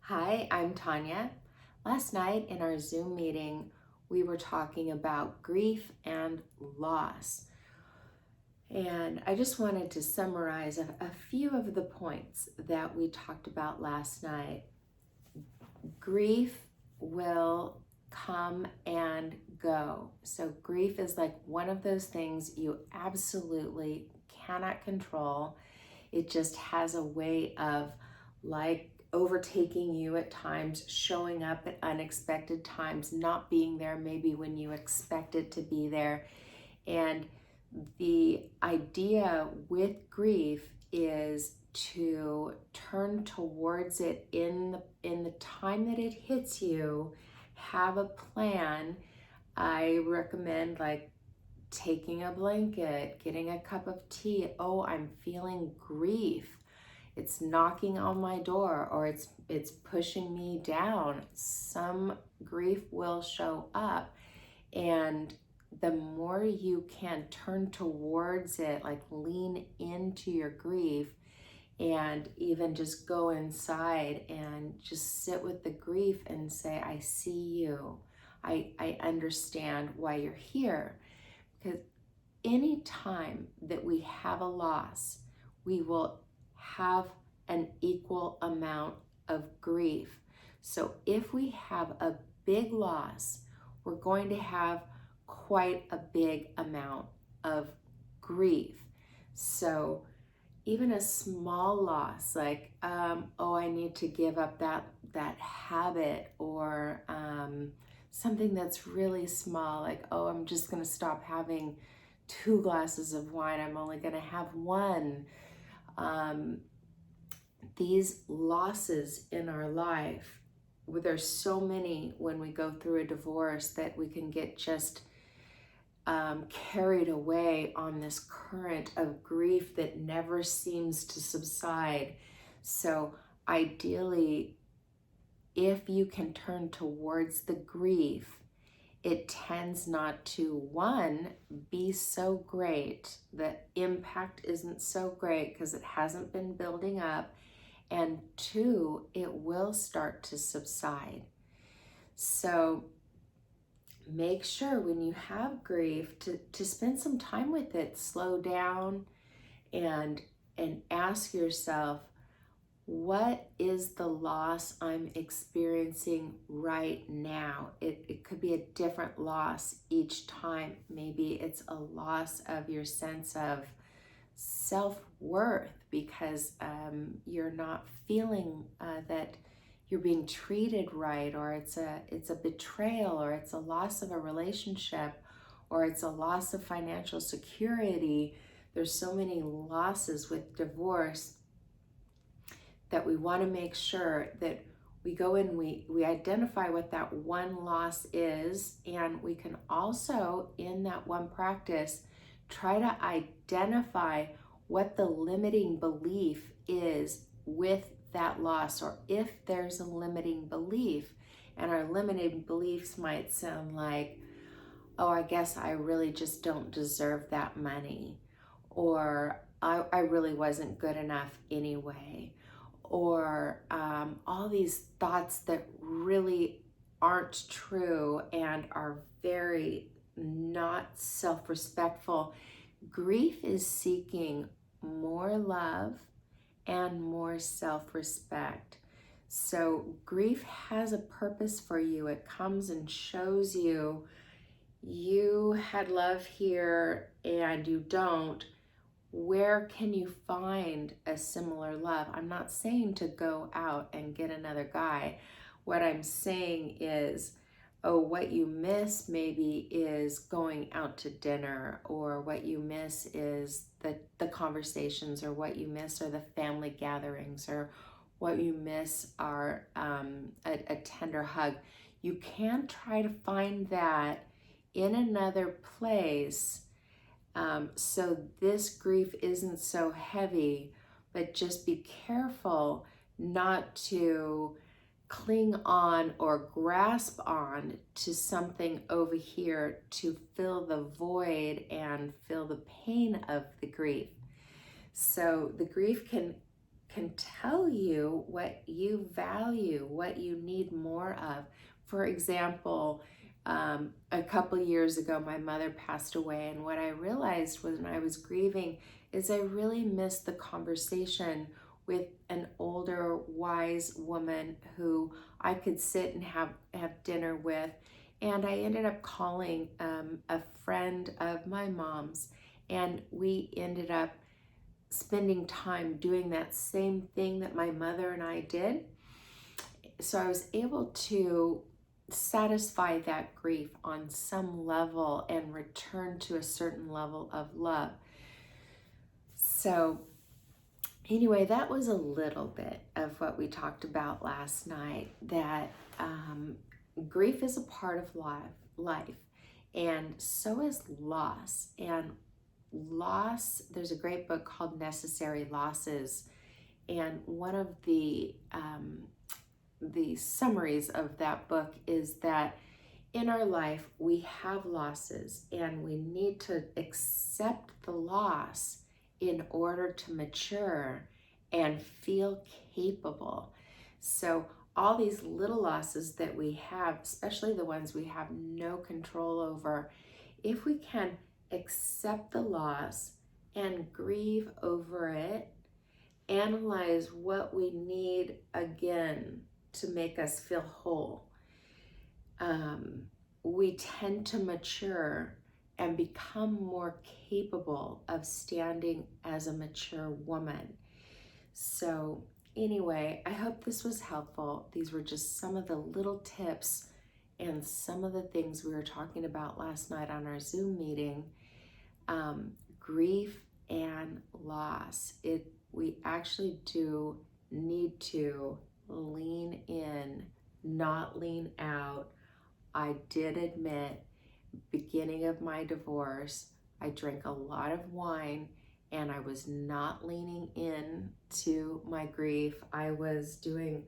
Hi, I'm Tanya. Last night in our Zoom meeting, we were talking about grief and loss. And I just wanted to summarize a few of the points that we talked about last night. Grief will come and go. So, grief is like one of those things you absolutely cannot control. It just has a way of like overtaking you at times, showing up at unexpected times, not being there maybe when you expect it to be there. And the idea with grief is to turn towards it in the time that it hits you. Have a plan. I recommend like taking a blanket, getting a cup of tea. Oh, I'm feeling grief. It's knocking on my door, or it's pushing me down. Some grief will show up, and the more you can turn towards it, like lean into your grief, and even just go inside and just sit with the grief and say, I see you. I understand why you're here. Because any time that we have a loss, we will have an equal amount of grief. So if we have a big loss, we're going to have quite a big amount of grief. So even a small loss, like oh, I need to give up that habit, or something that's really small, like oh, I'm just going to stop having 2 glasses of wine. I'm only going to have one. Um, these losses in our life, there's so many when we go through a divorce that we can get just carried away on this current of grief that never seems to subside. So, ideally, if you can turn towards the grief, it tends not to, one, be so great. The impact isn't so great because it hasn't been building up. And two, it will start to subside. So, make sure when you have grief to spend some time with it, slow down and ask yourself, what is the loss I'm experiencing right now? It could be a different loss each time. Maybe it's a loss of your sense of self-worth because you're not feeling that you're being treated right, or it's a betrayal, or it's a loss of a relationship, or it's a loss of financial security. There's so many losses with divorce that we want to make sure that we go in, we identify what that one loss is, and we can also, in that one practice, try to identify what the limiting belief is with that loss, or if there's a limiting belief. And our limiting beliefs might sound like, oh, I guess I really just don't deserve that money, or I really wasn't good enough anyway, or all these thoughts that really aren't true and are very not self-respectful. Grief is seeking more love and more self-respect. So grief has a purpose for you. It comes and shows you you had love here and you don't. Where can you find a similar love? I'm not saying to go out and get another guy. What I'm saying is, oh, what you miss maybe is going out to dinner, or what you miss is the conversations, or what you miss are the family gatherings, or what you miss are a tender hug. You can try to find that in another place, so this grief isn't so heavy, but just be careful not to cling on or grasp on to something over here to fill the void and fill the pain of the grief. So the grief can tell you what you value, what you need more of. For example, a couple years ago, my mother passed away, and what I realized when I was grieving is I really missed the conversation with an older, wise woman who I could sit and have dinner with. And I ended up calling a friend of my mom's, and we ended up spending time doing that same thing that my mother and I did. So I was able to satisfy that grief on some level and return to a certain level of love. So anyway, that was a little bit of what we talked about last night, that grief is a part of life, and so is loss. And loss, there's a great book called Necessary Losses, and one of the summaries of that book is that in our life we have losses, and we need to accept the loss in order to mature and feel capable. So all these little losses that we have, especially the ones we have no control over, if we can accept the loss and grieve over it, analyze what we need again to make us feel whole, we tend to mature and become more capable of standing as a mature woman. So anyway, I hope this was helpful. These were just some of the little tips and some of the things we were talking about last night on our Zoom meeting. Grief and loss. We actually do need to lean in, not lean out. I did admit, beginning of my divorce, I drank a lot of wine and I was not leaning in to my grief. I was doing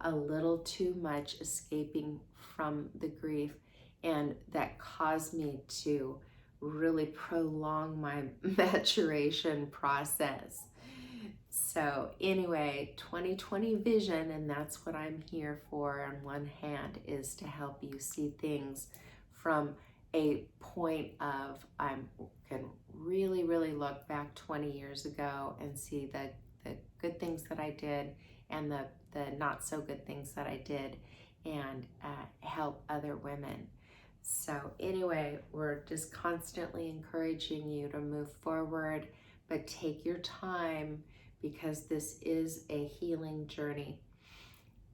a little too much escaping from the grief, and that caused me to really prolong my maturation process. So anyway, 2020 vision, and that's what I'm here for on one hand, is to help you see things from a point of I can really, really look back 20 years ago and see the good things that I did and the not so good things that I did, and help other women. So anyway, we're just constantly encouraging you to move forward, but take your time, because this is a healing journey.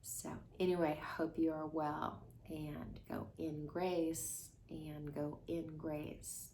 So anyway, hope you are well, and go in grace, and go in grace.